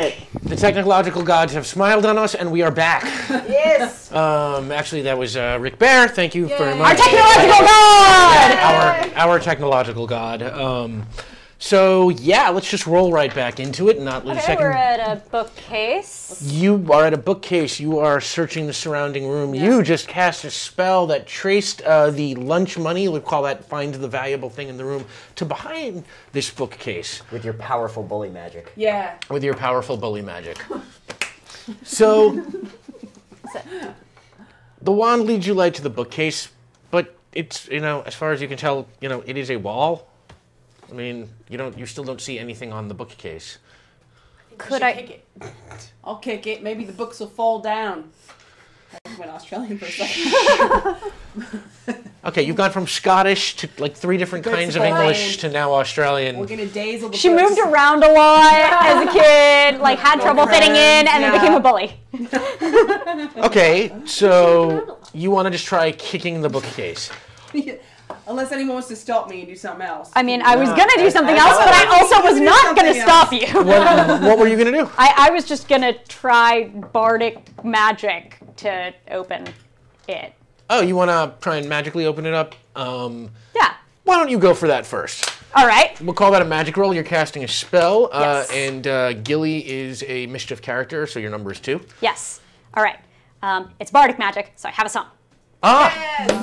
it. The technological gods have smiled on us, and we are back. Yes. Actually, that was Rick Bear. Thank you very much. Our technological god! Our technological god. So, yeah, let's just roll right back into it and not lose a second. We're at a bookcase. You are at a bookcase. You are searching the surrounding room. Yeah. You just cast a spell that traced the lunch money, we call that find the valuable thing in the room, to behind this bookcase. With your powerful bully magic. Yeah. With your powerful bully magic. So, the wand leads you right to the bookcase, but it's, as far as you can tell, it is a wall. I mean, you still don't see anything on the bookcase. Could I kick it? I'll kick it. Maybe the books will fall down. I went Australian for a second. Okay, you've gone from Scottish to like 3 different kinds of English to now Australian. We're gonna daze all the She books. moved around a lot as a kid, like had trouble fitting in, and then became a bully. Okay, so you want to just try kicking the bookcase. Unless anyone wants to stop me and do something else. I mean, I was gonna do something else, but I also was not gonna stop you. What were you gonna do? I was just gonna try bardic magic to open it. Oh, you want to try and magically open it up? Yeah. Why don't you go for that first? All right. We'll call that a magic roll. You're casting a spell, Yes. and Gilly is a mischief character, so your number is 2. Yes. All right. It's bardic magic, so I have a song. Ah!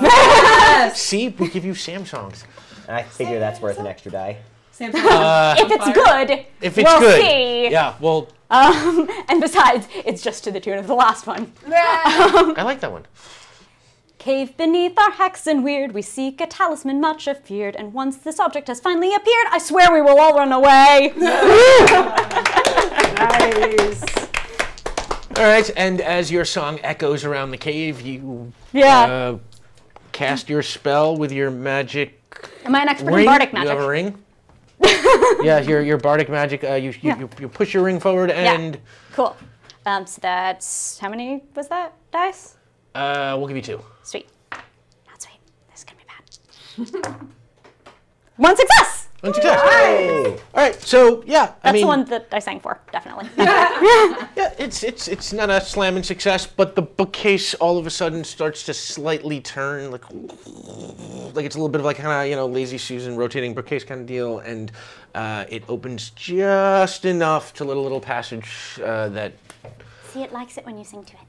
Yes! See, we give you Sam songs. I figure that's worth an extra die. If If it's good, If it's we'll good. see. Yeah, well, And besides, it's just to the tune of the last one. I like that one. Cave beneath our hexen weird, we seek a talisman much afeared, and once this object has finally appeared, I swear we will all run away. Nice. All right, and as your song echoes around the cave, you cast your spell with your magic Am I an expert ring. in bardic You magic? have a ring? Yeah, your bardic magic, you push your ring forward and... Yeah. Cool. So that's, how many was that, dice? We'll give you 2. Sweet. Not sweet. This is gonna be bad. 1 success! One success. Hey. All right, so yeah, That's the one that I sang for, definitely. Yeah, it's not a slamming success, but the bookcase all of a sudden starts to slightly turn, like it's a little bit of like kind of Lazy Susan rotating bookcase kind of deal, and it opens just enough to let a little passage that. See, it likes it when you sing to it.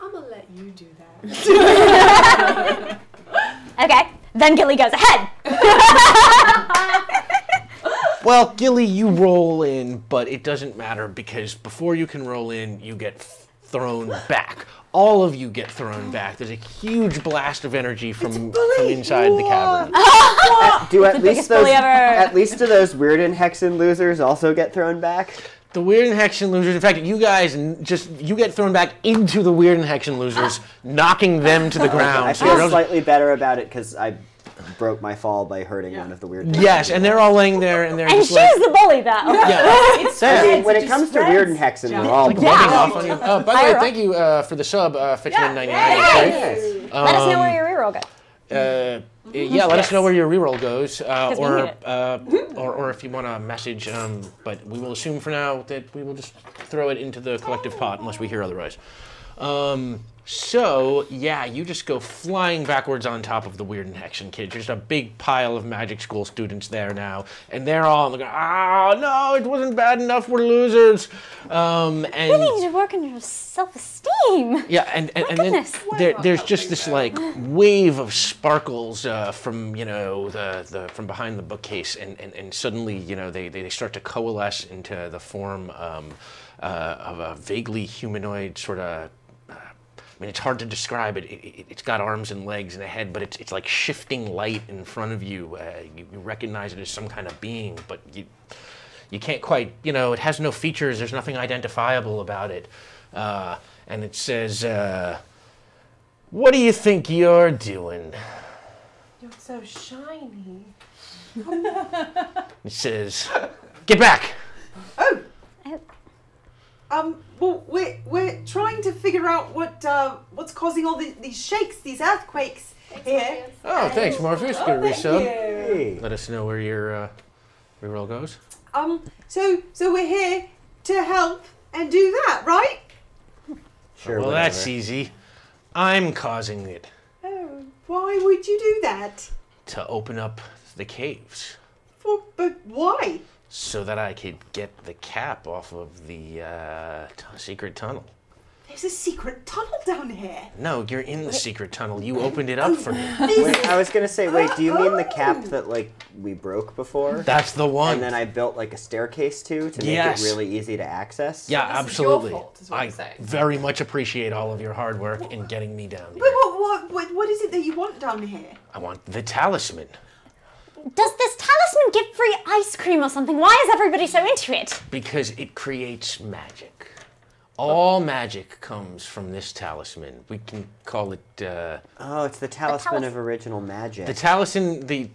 I'm gonna let you do that. Okay, then Gilly goes ahead. Well, Gilly, you roll in, but it doesn't matter because before you can roll in, you get thrown back. All of you get thrown back. There's a huge blast of energy from inside the cavern. Do At least do those weird and Hexen losers also get thrown back? The Weird and Hexen losers, in fact, you guys you get thrown back into the Weird and Hexen losers, knocking them to the ground. I feel slightly better about it because I broke my fall by hurting one of the weird things. Yes, and they're all laying there, and they're And just she's like, the bully, though. yeah. When it comes to weird and Hexen, we're all rubbing off on you. By the way, thank you for the sub, Fitchman99. Let us know where your reroll goes. Yeah, let us know where your reroll goes, we need it. or if you want to message. But we will assume for now that we will just throw it into the collective pot unless we hear otherwise. So yeah, you just go flying backwards on top of the Weird and Hexen kids. There's a big pile of magic school students there now, and they're all looking. Oh no, it wasn't bad enough. We're losers. And Really need to work on your self-esteem. yeah, and then there's just this like wave of sparkles from from behind the bookcase, and suddenly they start to coalesce into the form of a vaguely humanoid sort of. I mean, it's hard to describe it. It's got arms and legs and a head, but it's like shifting light in front of you. You recognize it as some kind of being, but you can't quite. It has no features. There's nothing identifiable about it. And it says, "What do you think you're doing?" You're so shiny. It says, "Get back." Well, we're trying to figure out what's causing all these shakes, these earthquakes here. Oh, thanks, Morpheus. Good resub. Hey. Let us know where your reroll goes. So we're here to help and do that, right? Sure. Well, whatever. that's easy. I'm causing it Oh, why would you do that? to open up the caves But why? so that I could get the cap off of the secret tunnel. There's a secret tunnel down here. No, you're in the secret tunnel. You opened it up for me. Wait, I was gonna say, wait, do you mean the cap that like we broke before? That's the one. And then I built like a staircase to make Yes. it really easy to access? Yeah, this is absolutely. your fault, is what I I'm saying. very much appreciate all of your hard work in getting me down But here. what is it that you want down here? I want the talisman Does this talisman give free ice cream or something? Why is everybody so into it? because it creates magic. All magic comes from this talisman. We can call it Oh, it's the talisman of original magic. the talisman. The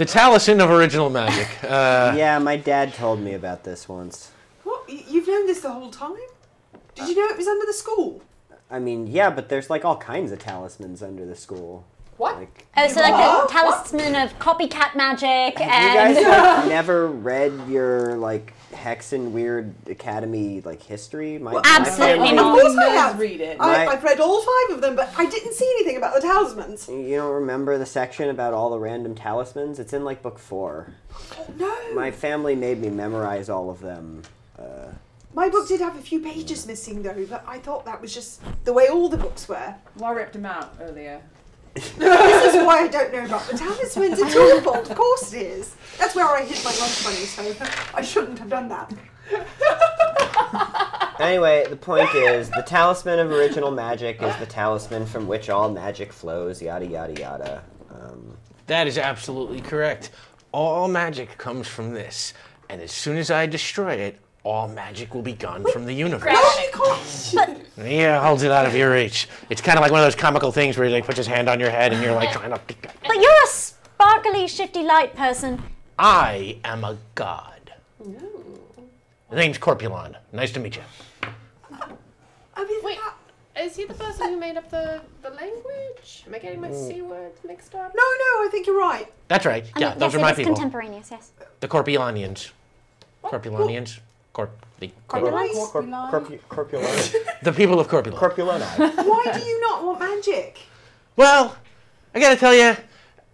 talisman of original magic. Yeah, my dad told me about this once. What? You've known this the whole time? Did you know it was under the school? I mean, yeah, but there's like all kinds of talismans under the school. What? Like, Oh, so like What? the talisman of copycat magic you and... guys like never read your like Hexen Weird Academy like history? Absolutely family- not. Of course I Nerds have. read it. I've read all 5 of them, but I didn't see anything about the talismans. You don't remember the section about all the random talismans? It's in like book 4. Oh, no. My family made me memorize all of them. My book did have a few pages missing, though, but I thought that was just the way all the books were. Well, I ripped him out earlier. This is why I don't know about the talismans. It's your fault. Of course it is. That's where I hid my lunch money, so I shouldn't have done that. Anyway, the point is, the talisman of original magic is the talisman from which all magic flows, yada yada yada. That is absolutely correct. All magic comes from this, and as soon as I destroy it, all magic will be gone from the universe. No, you can't. Yeah, holds it out of your reach. It's kind of like one of those comical things where he like puts his hand on your head and you're like trying to. But you're a sparkly, shifty light person. I am a god. The name's Corpulon. Nice to meet you. I mean, Wait, is he the person who made up the language? Am I getting my C words mixed up? no, I think you're right. That's right. I Yeah, mean, those yes, are my it is people. contemporaneous, yes. The Corpulonians. Corpulonians. The Corpulence? Corpulona. the people of Corpulon. Corpulona. Why do you not want magic? Well, I gotta tell you,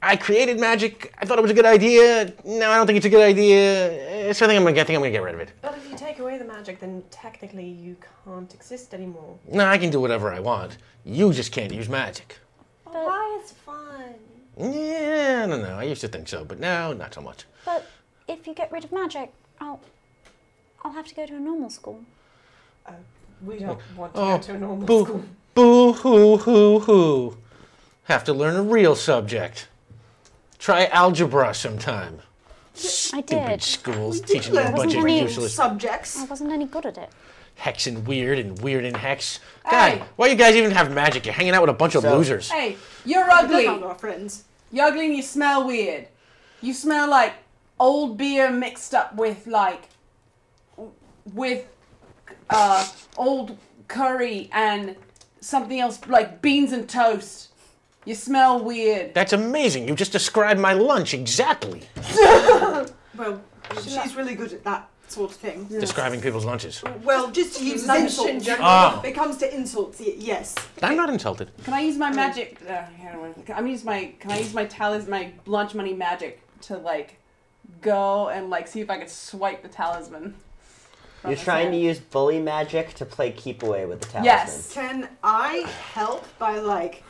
I created magic. I thought it was a good idea. No, I don't think it's a good idea. So I think I'm gonna get rid of it. But if you take away the magic, then technically you can't exist anymore. No, I can do whatever I want. You just can't use magic. Why is fun? Yeah, I don't know. I used to think so, but now not so much. But if you get rid of magic, I'll have to go to a normal school. We don't want to Oh, go to a normal boo, school. boo, hoo, hoo, hoo. Have to learn a real subject. Try algebra sometime. Stupid did. schools We did teaching you a learn bunch of Wasn't any useless subjects. I wasn't any good at it. hex and weird and hex. God, Hey. why you guys even have magic? You're hanging out with a bunch of So- losers. Hey, you're We ugly. don't have our friends. You're ugly and you smell weird. You smell like old beer mixed up with old curry and something else like beans and toast. You smell weird. That's amazing. You just described my lunch exactly. Well, she's really good at that sort of thing. Describing people's lunches. Well, just to use Lunch in insults. general. Oh. If it comes to insults, yes. I'm not insulted. Can I use my magic? Can I use my talisman, my lunch money magic to like go and like see if I could swipe the talisman? from You're his trying to hand? use bully magic to play keep away with the talisman. Yes. Can I help by like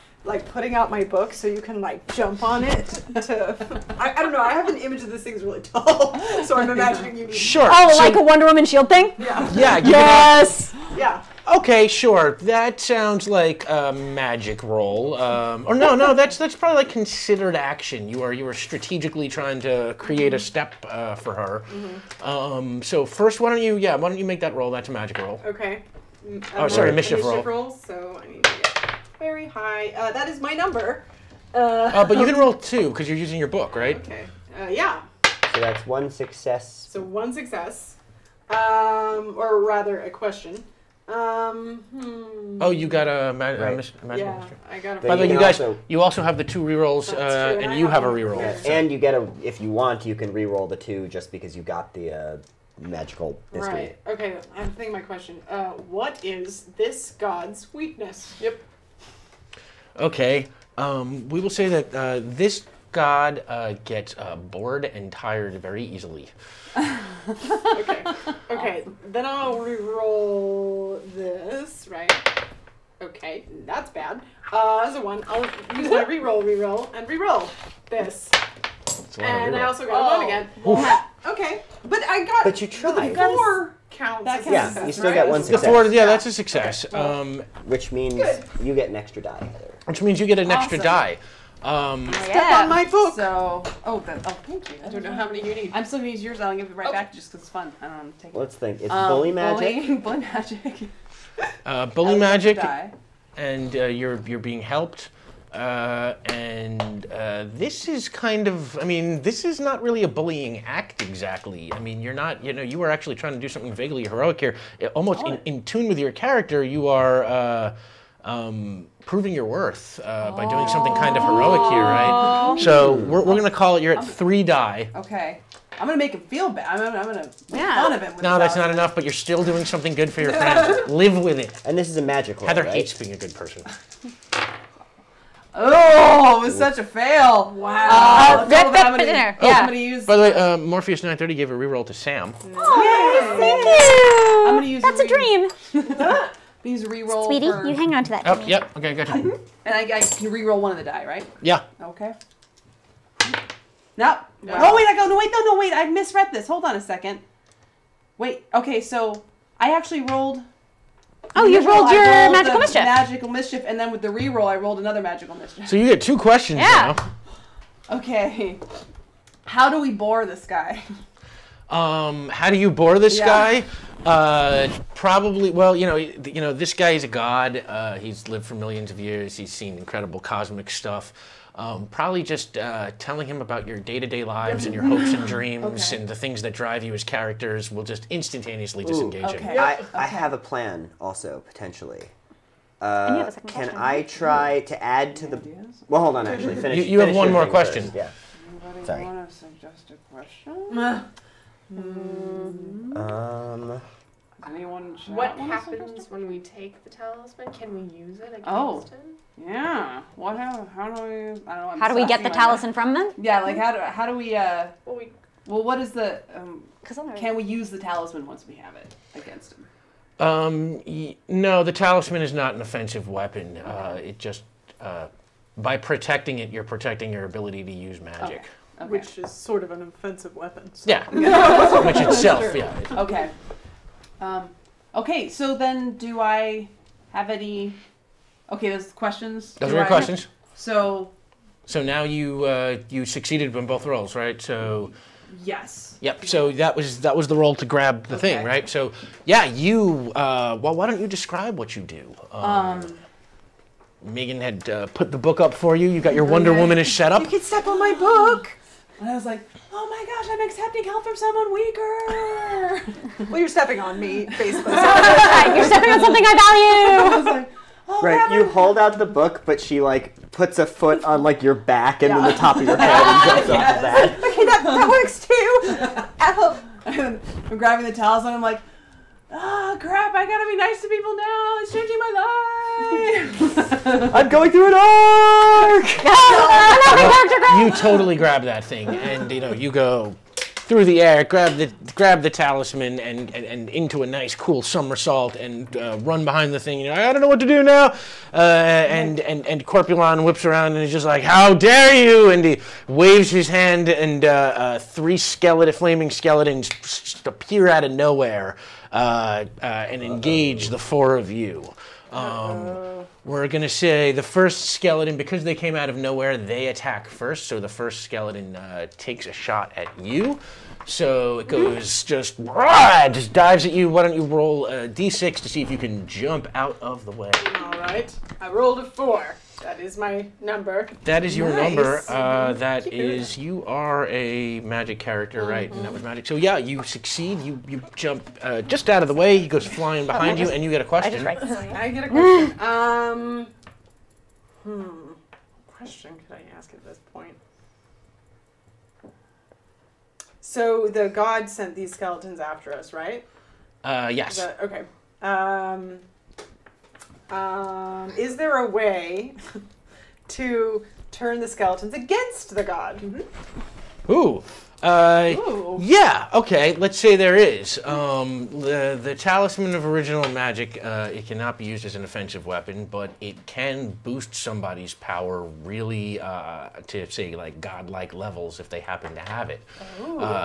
putting out my book so you can like jump on it to I don't know, I have an image of this thing's really tall. So I'm imagining you need Sure. Oh, so- like a Wonder Woman shield thing? Yeah. Yeah. You Yes! Yeah. Okay, sure. That sounds like a magic roll. Or no, that's probably like considered action. You are strategically trying to create a step for her. So first, why don't you make that roll? That's a magic roll. Okay. Oh, sorry, mischief roll. roll. So I need to get very high. That is my number. But you can roll 2 because you're using your book, right? Okay. Yeah. So that's one success. So one success. Or rather a question. Oh, you got a magic Yeah, mystery. I got a. But By the way, you you can guys, also- you also have the 2 rerolls, That's true, and I you have a have- reroll. yeah. So- And you get if you want, you can re-roll the 2 just because you got the magical history. Right. Okay, I'm thinking my question. What is this god's weakness? Yep. Okay. We will say that this god gets bored and tired very easily. Okay. Okay, then I'll re-roll this, right? Okay, that's bad. As a 1, I'll use my re-roll, and re-roll this. And I also got a 1 again. Okay, but I got. But you tried. The 4 counts. That as counts. a Yeah, success, you still right? get one The success. 4, yeah, that's a success. Which means Good. you get an extra die, Heather. Which means you get an extra Awesome. die. Step on my book. So, thank you. I don't know how many you need. I'm still gonna use yours. I'll give it right back just because it's fun. I don't want to take it. Let's think. It's bully magic. Bully magic. Bully magic, Die. and you're being helped. And this is kind of, I mean, this is not really a bullying act exactly. I mean, you're not, you were actually trying to do something vaguely heroic here. Almost in tune with your character, you are proving your worth by doing something kind of heroic here, right? So we're going to call it, you're at 3 die. Okay. I'm gonna make him feel bad. I'm gonna make Yeah. fun of him. With No, the that's not talisman. enough, but you're still doing something good for your friends. Live with it. And this is a magic roll, Heather right? hates being a good person. Oh, it was such a fail. Wow. I'm gonna, Yeah. I'm gonna use. By the way, Morpheus 930 gave a reroll to Sam. Oh, thank you. I'm gonna use That's a dream. Use a reroll. Sweetie, for, you hang on to that. Oh, for me. yep. Okay, gotcha. And I can reroll one of the die, right? Yeah. Okay. No. Oh wait, no wait. I misread this. Hold on a second. Wait. Okay, so I actually rolled. Oh, you rolled I your rolled magical the mischief. Magical mischief, and then with the reroll, I rolled another magical mischief. So you get 2 questions Yeah. now. Okay. How do we bore this guy? How do you bore this Yeah. guy? Probably. Well, this guy is a god. He's lived for millions of years. He's seen incredible cosmic stuff. Probably just telling him about your day-to-day lives and your hopes and dreams Okay. and the things that drive you as characters will just instantaneously disengage him. okay. I have a plan also, potentially. you have a second Can question, I try to add to the... Well, hold on, actually. Finish. You have finish one your more thing question. first, Yeah. Anybody Sorry. want to suggest a question? Anyone? What wanna suggest happens when we take the talisman? Can we use it against Oh. him? Yeah. What? How do we? I don't know. I'm How do we get the sussing my- talisman from them? Yeah, like how do we? Well, Well, what is the? Can Can we use the talisman once we have it against him? No, the talisman is not an offensive weapon. It just, by protecting it, you're protecting your ability to use magic. Okay. Which is sort of an offensive weapon. So. Yeah. Which itself, yeah. Okay. Okay. So then, do I have any? Okay, those questions. Those Do are your I- questions. So So now you succeeded on both rolls, right? So yes. yep. So that was the roll to grab the thing, Okay. right? So yeah, you. Well, why don't you describe what you do? Megan had put the book up for you. You got your Wonder Womanish setup. You can step on my book. And I was like, oh my gosh, I'm accepting help from someone weaker. Well, you're stepping on me, basically. You're stepping on something I I value. was like, oh Right, yeah, you hold out the book, but she, puts a foot on, your back and then the top of your head and jumps off of that. Okay, that works too. Help. And I'm grabbing the talisman. I'm like, oh crap! I gotta be nice to people now. It's changing my life. I'm going through an arc! You totally grab that thing, and you go through the air, grab the talisman, and into a nice cool somersault, and run behind the thing. I don't know what to do now. And Corpulon whips around and is just like, "How dare you!" And he waves his hand, and 3 flaming skeletons appear out of nowhere and engage the 4 of you. We're going to say the first skeleton, because they came out of nowhere, they attack first. So the first skeleton takes a shot at you. So it goes just dives at you. Why don't you roll a d6 to see if you can jump out of the way? All right. I rolled a 4. That is my number. That is your Nice. number. That is, you are a magic character, right? And that was magic. So yeah, you succeed. You jump just out of the way. He goes flying behind you, and you get a I question. just write this. I get a question. What question could I ask at this point? So the god sent these skeletons after us, right? Yes. Okay. Is there a way to turn the skeletons against the god? Ooh. Ooh. Yeah, okay, let's say there is. The Talisman of Original Magic, it cannot be used as an offensive weapon, but it can boost somebody's power really to, say, like, godlike levels if they happen to have it.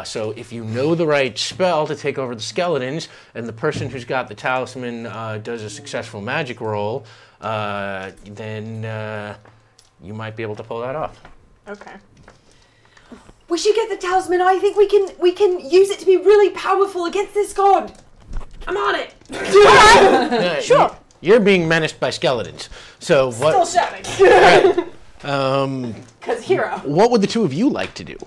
So if you know the right spell to take over the skeletons, and the person who's got the talisman does a successful magic roll, then you might be able to pull that off. Okay. We should get the talisman. I think we can use it to be really powerful against this god. I'm on it. Sure. You're being menaced by skeletons. So what? Still shouting. Because hero. What would the two of you like to do?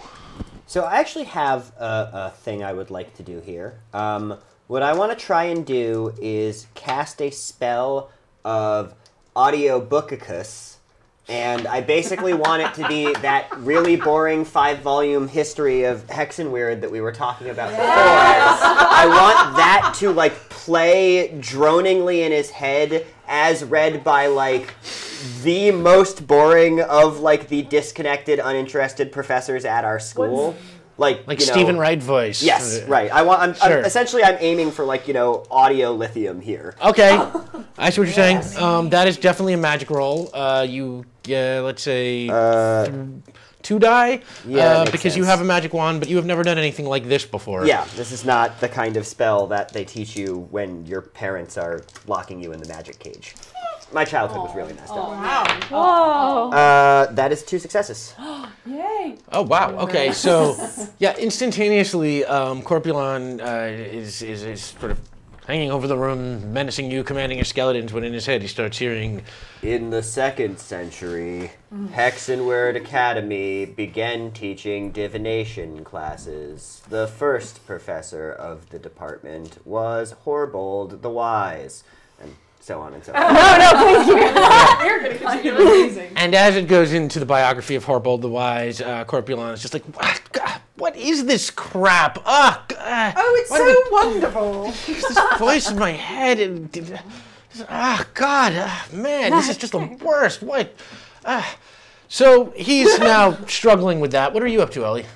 So I actually have a thing I would like to do here. What I want to try and do is cast a spell of Audio Bookicus. And I basically want it to be that really boring 5-volume history of Hexenweird that we were talking about before. I want that to, like, play droningly in his head as read by, like, the most boring of, like, the disconnected, uninterested professors at our school. Like you know, Stephen Wright voice. Yes, right. I'm essentially I'm aiming for, like, you know, audio lithium here. Okay, I see what you're saying. That is definitely a magic roll. Let's say 2 die. Yeah, because you have a magic wand, but you have never done anything like this before. Yeah, this is not the kind of spell that they teach you when your parents are locking you in the magic cage. My childhood was really messed up. Wow. Whoa. That is 2 successes. Yay. Oh wow. Okay, so yeah, instantaneously, Corpulon is sort of hanging over the room, menacing you, commanding your skeletons. When in his head, he starts hearing, In the 2nd century, Hexenweird Academy began teaching divination classes. The first professor of the department was Horbold the Wise, and so on and so on. We're going to continue. Amazing. and as it goes into the biography of Horbold the Wise, Corpulon is just like, what is this crap? Oh, it's so wonderful. This voice in my head. God, man, this is just the worst. What? So he's now struggling with that. What are you up to, Ellie?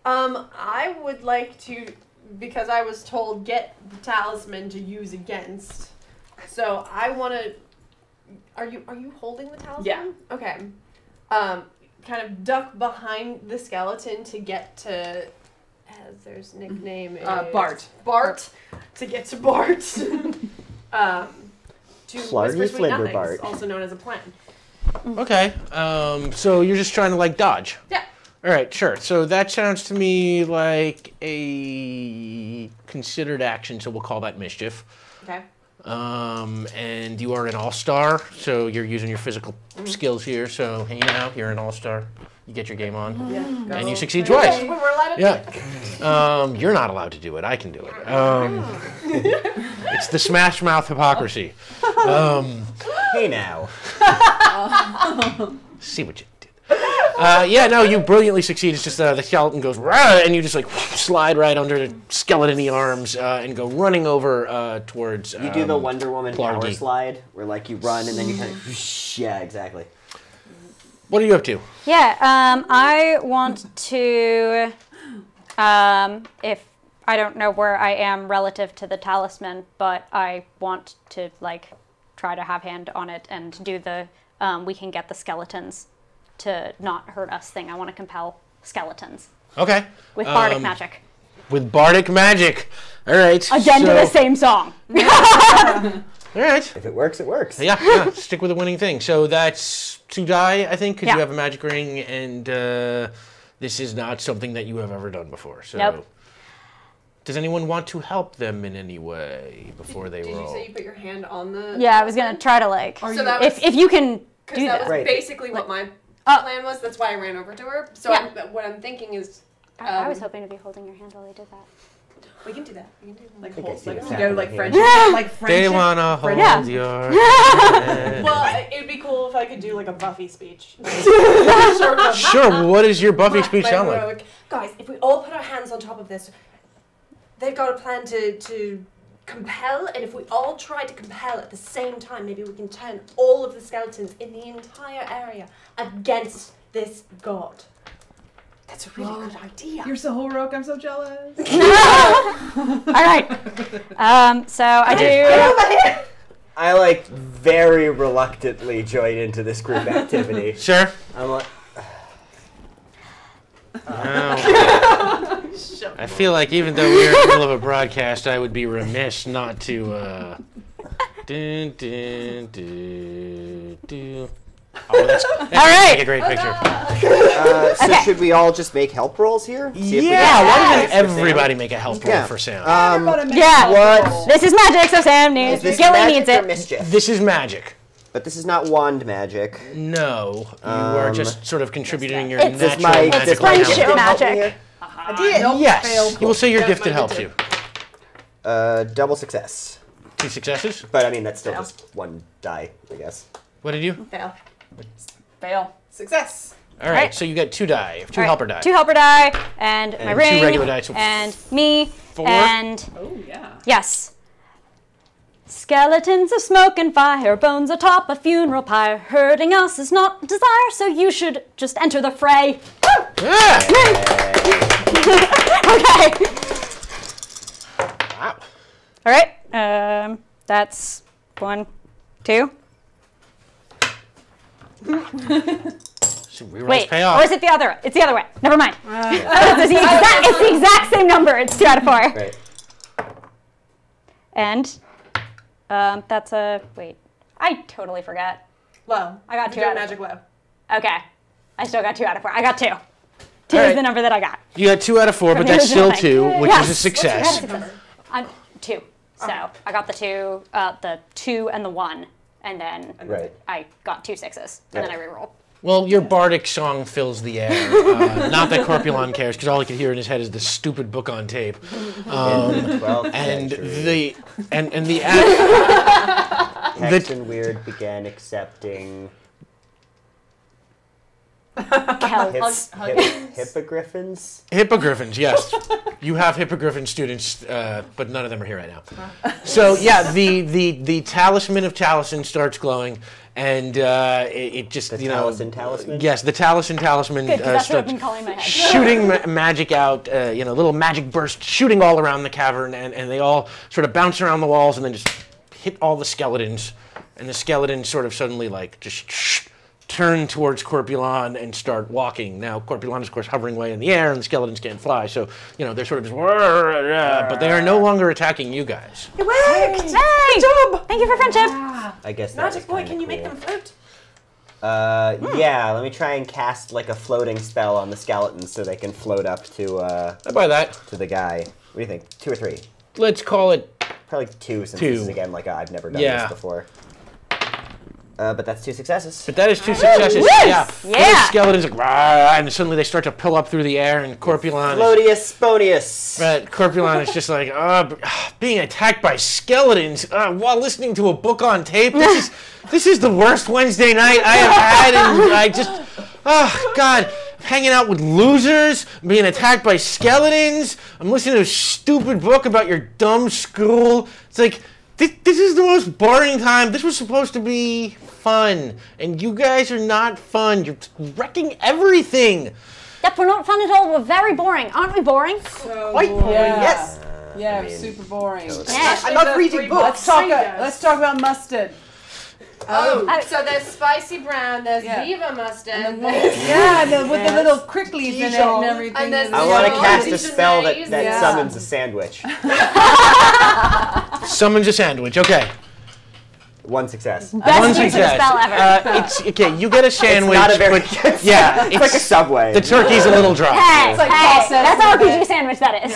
I would like to, because I was told get the talisman to use against. So I want to. Are you holding the talisman? Yeah. Okay. Kind of duck behind the skeleton to get to. As there's nickname is Bart. Bart. To get to Bart. To Flarty whisper sweet Flimber nothings, Bart. also known as a plan. Okay. So you're just trying to, like, dodge. Yeah. All right, sure. So that sounds to me like a considered action, so we'll call that mischief. Okay. And you are an all-star, so you're using your physical skills here. So hanging out, you're an all-star. You get your game on, Yeah. and you succeed twice. We're allowed to. Yeah. You're not allowed to do it. I can do it. It's the Smash Mouth hypocrisy. Hey now. See what you did. Yeah, no, you brilliantly succeed. It's just the skeleton goes, "Rah!" And you just, like, slide right under the skeleton-y arms and go running over towards. You do the Wonder Woman power Plargy. slide, where, like, you run and then you kind of yeah, exactly. What are you up to? Yeah, I want to, if I don't know where I am relative to the talisman, but I want to, like, try to have hand on it and do the, we can get the skeletons to not hurt us thing. I want to compel skeletons. Okay. With bardic magic. With bardic magic. All right. Again to the same song. All right. If it works, it works. Yeah, stick with the winning thing. So that's 2 die, I think, because you Yeah. have a magic ring, and this is not something that you have ever done before. So, Nope. Does anyone want to help them in any way before they Did roll? you say you put your hand on the? Yeah, I was going to try to, like, So that was, if you can because do that that. was Right. basically what my Oh. plan was. That's why I ran over to her. So Yeah. what I'm thinking is, I was hoping to be holding your hand while I did that. We can do that. We can do that. Like think I hold, see like what's to go like happening friendship, here. like friendship. They wanna hold Yeah. your hand. Well, it'd be cool if I could do like a Buffy speech. Sure, what does your Buffy speech sound like? heroic- Guys, if we all put our hands on top of this, they've got a plan to compel, and if we all try to compel at the same time, maybe we can turn all of the skeletons in the entire area against this god. That's a really good idea. You're so heroic. I'm so jealous. All right. So I do. I like very reluctantly join into this group activity. Sure. I'm like, I feel like even though we're in the middle of a broadcast, I would be remiss not to. Dun, dun, dun, dun. Oh, that's right. a great picture. so Okay. should we all just make help rolls here? See if we Yeah, can- why Yes. doesn't everybody make a help roll Yeah. for Sam? Yeah. What? This is magic, so Sam needs. Is this Gilly magic needs or it. mischief? This is magic. But this is not wand magic. No, you are just sort of contributing your It's natural my magical does my friendship gifted talent. help me magic. here? I did. Yes, you will say your Yeah, gifted mine helps did you. Double success. 2 successes. But I mean, that's still Fail. just one die, I guess. What did you? Fail. Fail. Success. All right, so you got 2 die, 2 All right, helper die. 2 helper die, and my And ring, 2 regular die, so and me, 4. and Oh yeah. yes. Skeletons of smoke and fire, bones atop a funeral pyre. Hurting us is not desire, so you should just enter the fray. Yeah. Okay. Wow. All right. That's 1, 2. So rerolls Wait, pay off. or is it the other? It's the other way. Never mind. It's the exact same number. It's 2 out of 4. Right. And that's a wait. I totally forgot. Low. I got 2 Doing out of magic low. Okay. I still got 2 out of 4. I got 2. 2 All is right. the number that I got. You got 2 out of 4, but From the that's still original 2, thing. which Yes. is a success. I'm 2. So I got the 2 and the 1, and then Right. I got 2 6s, and then I rerolled. Well, your bardic song fills the air. Not that Corpulon cares, because all he can hear in his head is the stupid book on tape. In the 12th And century, the Hex and Weird began accepting Kells. hippogriffins. hippogriffins, yes. You have hippogriffin students, but none of them are here right now. So yeah, the talisman of Taliesin starts glowing, and it just The you know. talisman? Yes, the Taliesin talisman Good, 'cause that's what I've starts been calling my head. shooting magic out, little magic bursts shooting all around the cavern, and they all sort of bounce around the walls and then just hit all the skeletons, and the skeletons sort of suddenly like just turn towards Corpulon and start walking. Now Corpulon is of course hovering away in the air, and the skeletons can't fly, so they're sort of just, but they are no longer attacking you guys. It worked! Hey! Good job! Thank you for friendship. I guess that was Magic boy, kinda can you make cool. them float? Yeah, let me try and cast like a floating spell on the skeletons so they can float up I buy that. to the guy. What do you think? 2 or 3? Let's call it. Probably 2 since 2. this is again like I've never done Yeah. this before. But that's 2 successes. But that is 2 successes. Yes! Yeah. Yeah. Those skeletons like, "Rah," and suddenly they start to pull up through the air, and Corpulon. Floatius Sponius. But Corpulon is just like, being attacked by skeletons while listening to a book on tape. This is the worst Wednesday night I have had, and I just, God, hanging out with losers, being attacked by skeletons. I'm listening to a stupid book about your dumb school. It's like, this is the most boring time. This was supposed to be fun, and you guys are not fun. You're wrecking everything. Yep, we're not fun at all. We're very boring. Aren't we boring? So Quite boring, yeah. yes. Yeah, I mean, super boring. Yeah. I love reading books. Let's talk about mustard. So there's spicy brown, there's Yeah. Viva mustard, And there's with the little cricklies in it Dijon. and everything. And there's I want to Yeah. cast a Dijonnaise. spell that Yeah. summons a sandwich. Summons a sandwich. Okay. 1 success. Best One use of a success. spell ever. It's okay. You get a sandwich, not a very but good yeah, It's like a Subway. the turkey's a little dry. Hey, like hey, processed that's a our bit. RPG sandwich, that is.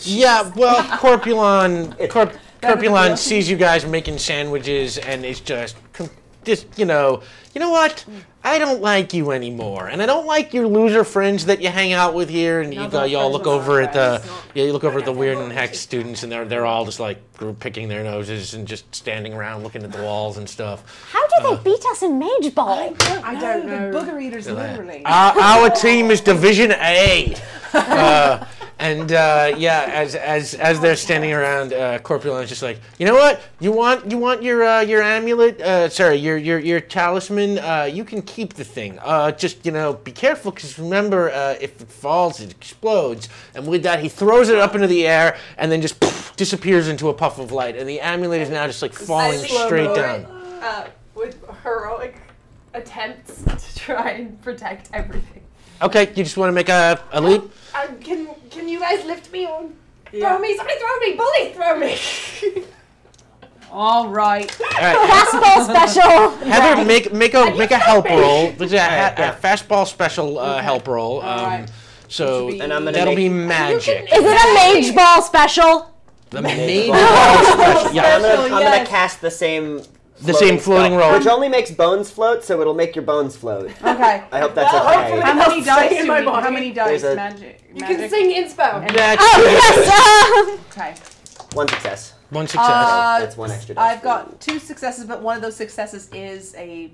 Yeah, well, Corpulon sees you guys making sandwiches, and it's just you know what? I don't like you anymore, and I don't like your loser friends that you hang out with here. And you all look over at the Weird and Hex students, and they're all just like picking their noses and just standing around looking at the walls and stuff. How did they beat us in Mage Ball? I don't know. The booger eaters, literally. Our team is Division A. And as they're standing around, Corpulent's just like, you know what? You want your amulet? Your talisman. You can keep the thing. Just be careful, because remember, if it falls, it explodes. And with that, he throws it up into the air, and then just disappears into a puff of light. And the amulet is now just like falling straight down. With heroic attempts to try and protect everything. Okay, you just want to make a leap? Can you guys lift me on? Yeah. Throw me! Somebody throw me! Bully, throw me! All right. Fastball special. Heather, make a help roll. There's a fastball special help roll. Right. So And I'm gonna that'll be magic. Is it a Mage Ball special? The mage ball special. Yeah, I'm gonna cast the same floating roll. which only makes bones float, so it'll make your bones float. Okay. I hope that's okay. How many dice in do my we? body. How many dice? There's a- Magic. You can sing inspo. Oh, yes. Okay. One success. One success. That's one extra dice. I've got 2 successes, but one of those successes is a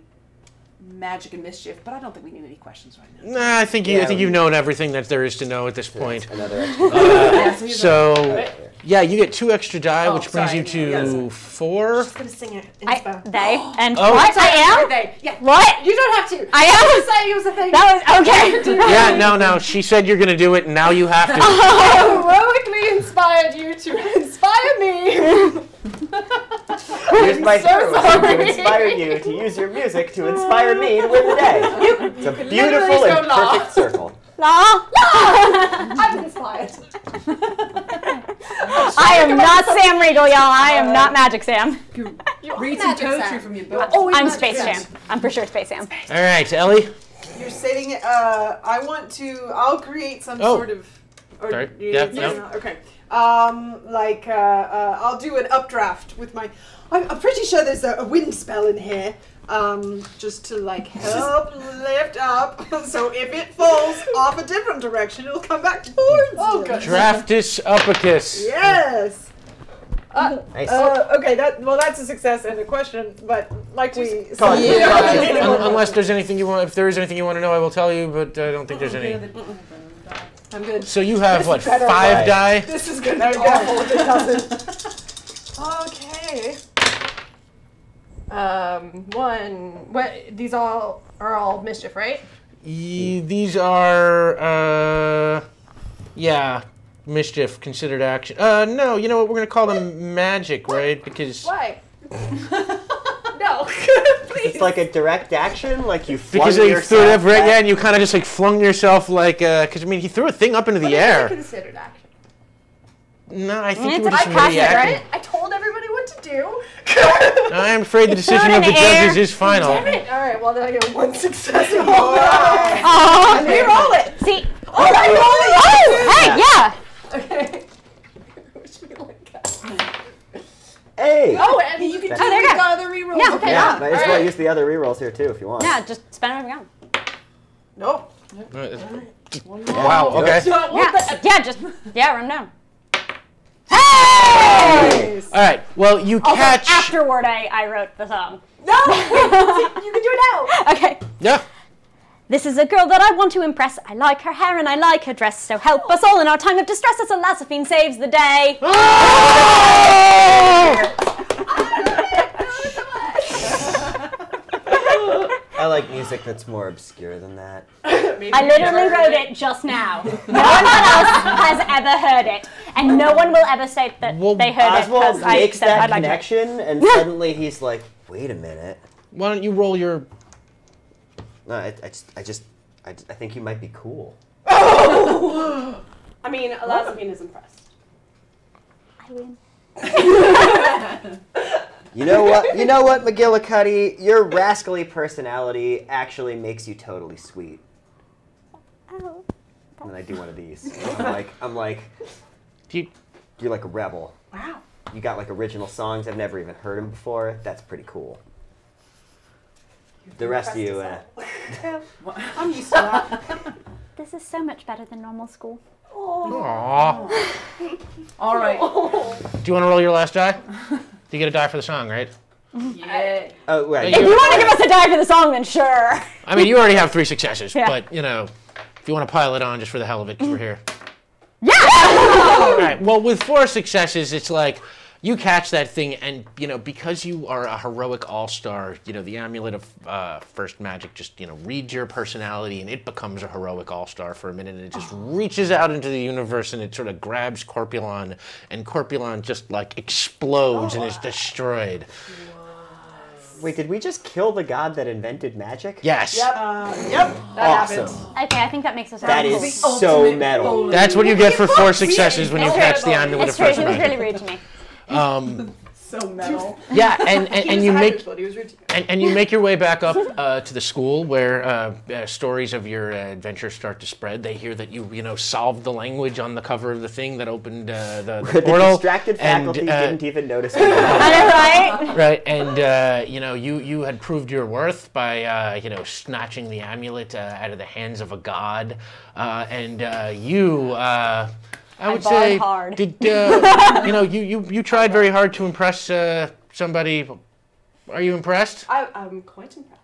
magic and mischief. But I don't think we need any questions right now. Nah, I think you've known everything that there is to know at this point. Another extra. So yeah, you get 2 extra die, which brings sorry. you to 4. I'm just gonna sing it. Inspo. They and Oh. what? I am. They. Yeah. What? You don't have to. I I'm am. just saying it was a thing. That was okay. Yeah, no. She said you're gonna do it, and now you have to. I heroically inspired you to inspire me. Here's my so hero sorry. to inspire you to use your music to inspire me to win the day. It's a beautiful literally and go la. perfect circle. La. I'm inspired. I am not Sam Riegel, y'all. I am not Magic Sam. Read some poetry from your book. I'm Space Jam. I'm for sure Space Jam. All right, Ellie. You're saying, I'll create some sort of. Or, Sorry. Yeah, no. Okay. I'll do an updraft with my. I'm pretty sure there's a wind spell in here. Just to help lift up, so if it falls off a different direction, it'll come back towards you. good. Draftus Upicus. Yes. Nice. Okay. That's a success and a question, but we. Unless there's anything you want, if there is anything you want to know, I will tell you. But I don't think there's any. I'm good. So you have what, better, 5 die? This is gonna be awful if it doesn't. Okay. These are all mischief, right? These are mischief considered action. No, you know what? We're gonna call them magic, right? Because Why? No, please. It's like a direct action, like you flung they yourself threw it up, right? back. Yeah, and you kind of just flung yourself because he threw a thing up into the What air. is it considered action? No, I think It's you were a just passion, really acting. Right? I told everybody what to do. I'm afraid the decision it of in the the air. judges is final. Damn it! All right. Well, then I get 1 success. Oh, Re-roll it. see. Oh, I Oh, hey, yeah. Okay. Wish me luck. Hey! Oh, and you can do there you the go. other rerolls. Yeah. Okay. Yeah, might as well Alright. use the other rerolls here too if you want. Yeah, just spend whatever you want. Nope. Wow. Okay. Yeah, run down. Hey! All right. Well, you Also, catch. afterward, I wrote the song. No, you can do it now. Okay. Yeah. This is a girl that I want to impress. I like her hair and I like her dress. So help us all in our time of distress as Elazophine saves the day. I like music that's more obscure than that. I literally wrote it just now. No one else has ever heard it. And no one will ever say that Well, they heard it Oswald because I makes said that I'd like to. connection, and suddenly he's like, "Wait a minute." Why don't you roll your? No, I think you might be cool. I mean, Elazophine is impressed. I win. You know what, McGillicuddy? Your rascally personality actually makes you totally sweet. Oh. And then I do one of these. I'm like, You, you're like a rebel. Wow. You got original songs. I've never even heard them before. That's pretty cool. The rest of you, I'm used to that. This is so much better than normal school. Aww. All right. Do you want to roll your last die? You get a die for the song, right? Yeah. oh, right. If you want to give us a die for the song, then sure. I mean, you already have 3 successes, Yeah. but, you know, if you want to pile it on just for the hell of it, because we're here. Yeah! All right, well, with 4 successes, it's like, you catch that thing, and, you know, because you are a heroic all-star, you know, the Amulet of First Magic just, you know, reads your personality, and it becomes a heroic all-star for a minute, and it just reaches out into the universe, and it sort of grabs Corpulon, and Corpulon just, like, explodes and is destroyed. Wait, did we just kill the god that invented magic? Yes. Yep. That Awesome. happened. Okay, I think that makes us That happy. is so metal. That's what you get for 4 successes when you catch the Amulet of It's true, First he was really Magic. rude to me. So metal. Yeah, He and was you a make... habit, but he was rude to you. And you make your way back up to the school where stories of your adventures start to spread. They hear that you know, solved the language on the cover of the thing that opened the The portal. distracted faculty and, didn't even notice it. I know, right? Right, and you know, you had proved your worth by you know, snatching the amulet out of the hands of a god, and you. I would barred say, hard. did you know, you tried very hard to impress somebody. Are you impressed? I'm quite impressed.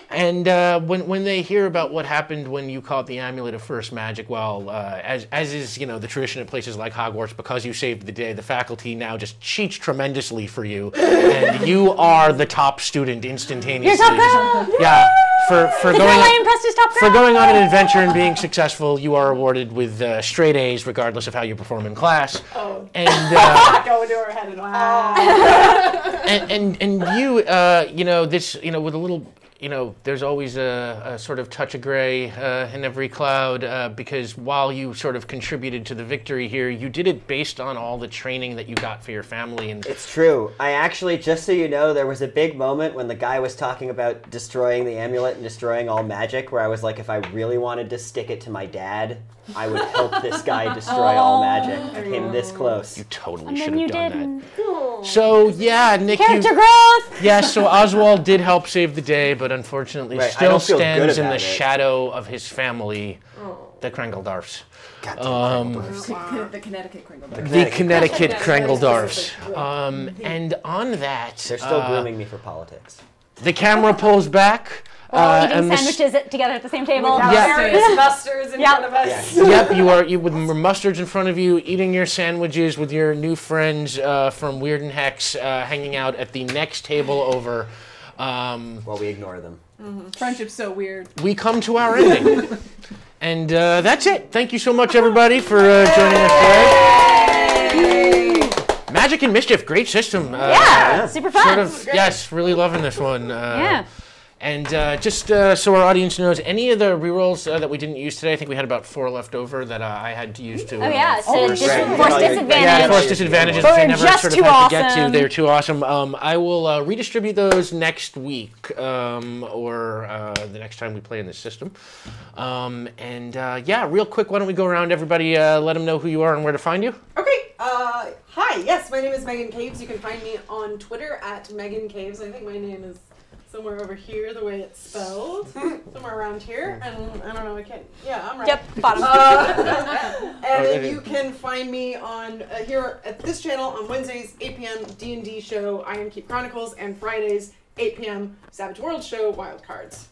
And when they hear about what happened when you caught the Amulet of First Magic, well, as is, you know, the tradition at places like Hogwarts, because you saved the day, the faculty now just cheats tremendously for you, and you are the top student instantaneously. You're top girl! Yeah. For The girl I impressed is top girl! for going on an adventure and being successful, you are awarded with straight A's, regardless of how you perform in class. Oh. And Go into her head and and you you know, this, you know, with a little, you know, there's always a sort of touch of gray in every cloud, because while you sort of contributed to the victory here, you did it based on all the training that you got for your family. And It's true. I actually, just so you know, there was a big moment when the guy was talking about destroying the amulet and destroying all magic, where I was like, if I really wanted to stick it to my dad, I would help this guy destroy all magic. I came this close. you totally And should then you have done didn't. that. So yeah, Nick, Character you, growth! yeah, so Oswald did help save the day, but unfortunately Right, I still don't feel good stands in about the it. shadow of his family, the Krangledorfs. The Connecticut Kringle. The Connecticut Krangledorfs. And on that, They're still grooming me for politics. the camera pulls back. All eating and the sandwiches together at the same table. Yeah. Various mustards in front of us. Yep, you with mustards in front of you, eating your sandwiches with your new friends from Weird and Hex, hanging out at the next table over. While we ignore them. Friendship's so weird. We come to our ending. And that's it. Thank you so much, everybody, for joining us today. Magic and Mischief, great system. Yeah, super fun. Sort of, yes, really loving this one. Yeah. And just so our audience knows, any of the rerolls that we didn't use today, I think we had about 4 left over that I had to use to. Oh yeah, so right. force Yeah, disadvantage. Yeah, force disadvantages, which I Or never just sort of too had to get to. awesome. They're too awesome. I will redistribute those next week, or the next time we play in this system. Yeah, real quick, why don't we go around, everybody, let them know who you are and where to find you? Okay, hi, yes, my name is Megan Caves. You can find me on Twitter at Megan Caves. I think my name is somewhere over here, the way it's spelled. Somewhere around here, and I don't know, I can't, yeah, I'm right. Yep, bottom. And then you can find me on here at this channel on Wednesdays, 8 p.m. D&D show, Iron Keep Chronicles, and Fridays, 8 p.m. Savage World show, Wild Cards.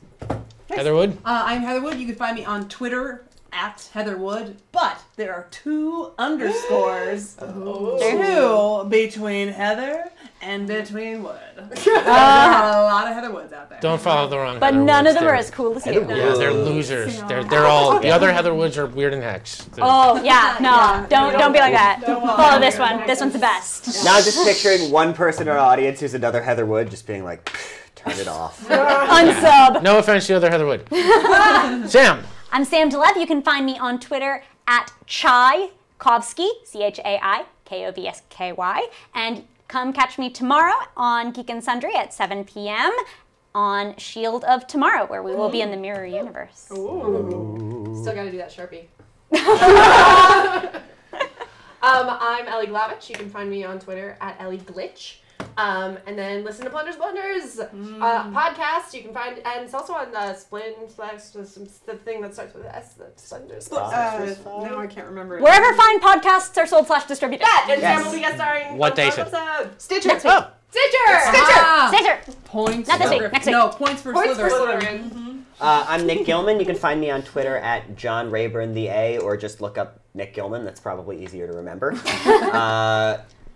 Heather Wood? I'm Heather Wood. You can find me on Twitter at Heather Wood, but there are 2 underscores. Two between Heather and between Wood. There are a lot of Heather Woods out there. Don't follow the wrong But Heather none Woods. of them are They're- as cool as you. Heather Yeah, they're losers. They're all, the other Heather Woods are Weird and Hex. They're- Oh yeah, no, don't be like that. Don't Follow this one. This one's the best. Now I'm just picturing one person in our audience who's another Heather Wood just being like, turn it off. Unsub. No offense to the other Heather Wood. Sam. I'm Sam Delev. You can find me on Twitter at Chaikovsky, ChaiKovsky, and come catch me tomorrow on Geek and Sundry at 7 p.m. on Shield of Tomorrow, where we will be in the Mirror Universe. Still gotta do that Sharpie. I'm Ellie Glavich. You can find me on Twitter at Ellie Glitch. And then listen to Plunders Blunders podcast. You can find, and it's also on the thing that starts with S. That's Blunders. No, I can't remember it. Wherever fine podcasts are sold / distributed. That and Sam will be guest starring. What day is it? Stitcher. Next week. Stitcher. Points. Not this for week, next week. No, points for Points for Slytherin. Slytherin. I'm Nick Gilman. You can find me on Twitter at John Rayburn the A, or just look up Nick Gilman. That's probably easier to remember.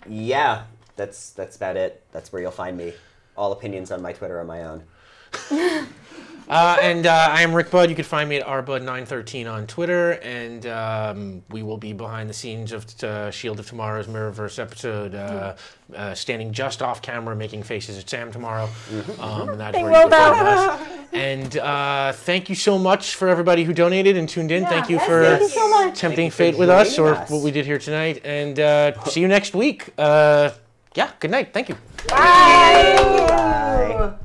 Yeah, that's about it. That's where you'll find me. All opinions on my Twitter are my own. And I am Rick Budd. You can find me at rbud913 on Twitter, and we will be behind the scenes of Shield of Tomorrow's Mirrorverse episode, standing just off camera, making faces at Sam tomorrow. And that's where you can find us. And thank you so much for everybody who donated and tuned in. Thank you for tempting fate with us, or what we did here tonight. And see you next week. Yeah, good night. Thank you. Bye. Bye.